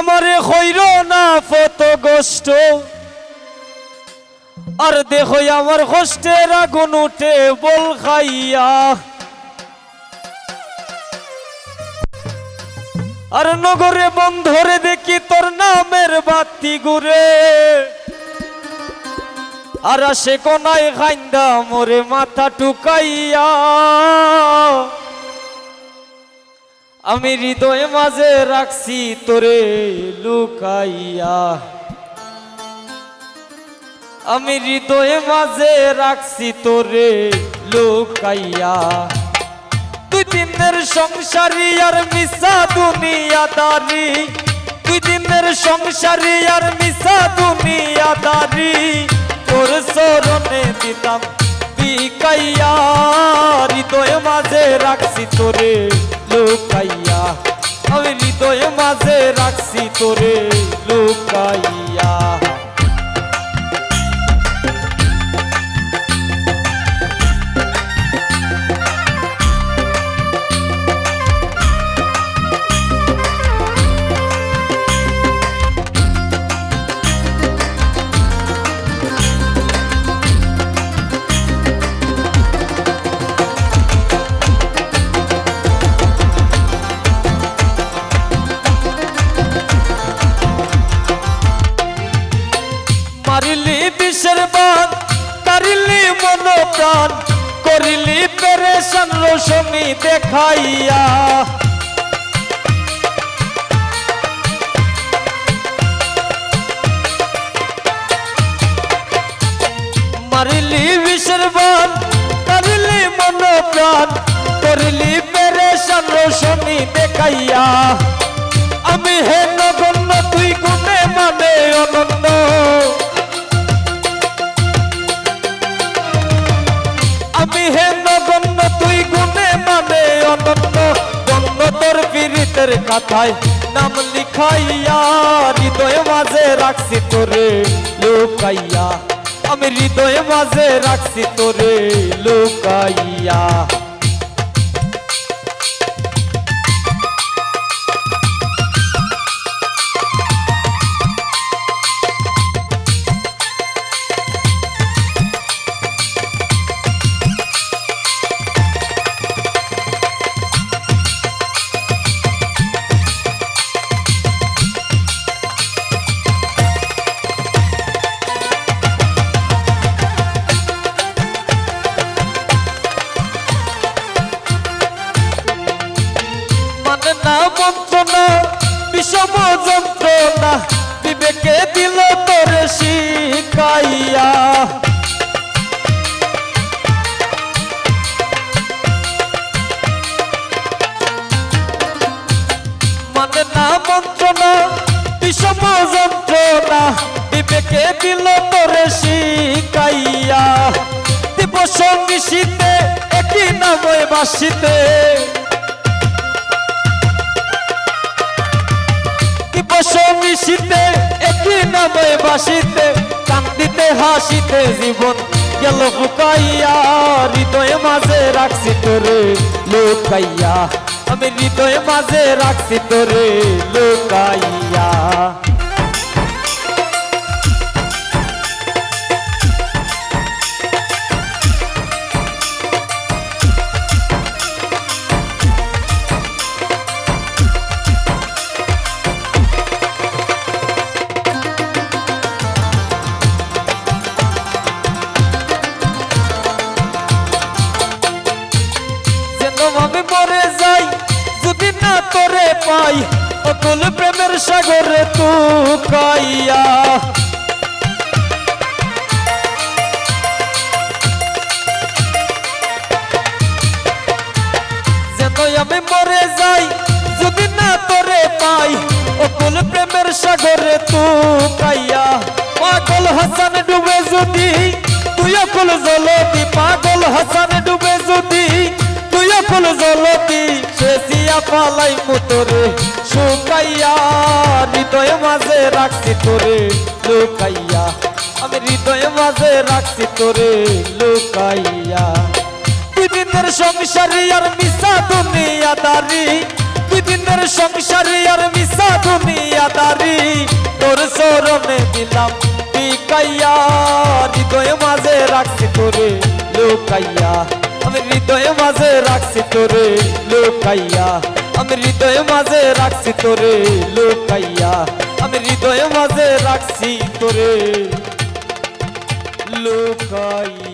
আমারে হইল না ফত গোষ্ঠ আর দেখো আমার কষ্টের আগুন উঠে বল খাইয়া আর নগরে বন্ধরে দেখি তোর নামের বাতি ঘুরে আর সে কোনায় খাইন্দা মোরে মাথা টুকাইয়া আমি হৃদয় মাঝে রাখছি তোরে লুকাইয়া আমি হৃদয় মাঝে রাখছি তোরে লুকাইয়া দুই দিনের সংসারী আর মিশা দুনিয়াদারি দুই দিনের সংসারী আর মিশা দুনিয়াদারি তোর চরণে দিতাম বিকাইয়া হৃদয় মাঝে রাখছি তোরে লুকাইয়া আমি হৃদয় মাঝে রাখছি তোরে লুকাইয়া মারিলি বিষের বান তারিলি মন প্রাণ করিলি পেরেশান রোশনি দেখাইয়া মারিলি বিষের বান তারিলি মন প্রাণ করিলি পেরেশান রোশনি দেখাইয়া আমি হে নগণ্য তুই গুণে মানে অনন্য আমি হে নগণ্য তুই গুণে মানে অনন্য গণ্য তোর পীড়িতের কথায় নাম লিখাইয়া হৃদয় মাঝে রাখছি তোরে লুকাইয়া আমি হৃদয় মাঝে রাখছি তোরে লুকাইয়া বঞ্চনা বিষম যন্ত্রণা বিবেকে দিল তোরে শিখাইয়া মানে না বঞ্চনা বিষম যন্ত্রণা বিবেকে দিল তোরে শিখাইয়া দিবস নিশীতে একই নামে বাসিতে মিশিতে একই নামে বাসিতে কান্দিতে হাসিতে জীবন গেল ফুকাইয়া হৃদয় মাঝে রাখছি তোরে লুকাইয়া আমি হৃদয় মাঝে রাখছি তোরে লুকাইয়া আমি মরে যাই যদি না তোরে পাই অতুল প্রেমের সাগরে তুকাইয়া যেন আমি মরে যাই যদি না তোরে পাই অতুল প্রেমের সাগরে তুকাইয়া পাগল হাসান ডুবে যদি তুই অকুল জলদি পাগল হাসান ডুবে যদি ফুল জলতি শেষিয়া পালাই মুতরে শুকাইয়া হৃদয় মাঝে রাখছি তোরে লুকাইয়া আমি হৃদয় মাঝে রাখছি তোরে লুকাইয়া দুই দিনের সংসারী আর মিশা দুনিয়াদারি দুই দিনের সংসারে আর মিশা দুনিয়াদারি তোর চরণে দিলাম বিকাইয়া হৃদয় মাঝে রাখছি তোরে লুকাইয়া আমি হৃদয় মাঝে রাখছি তোরে লুকাইয়া আমি হৃদয় মাঝে রাখছি তোরে লুকাইয়া আমি হৃদয় মাঝে রাখছি তোরে লুকাইয়া।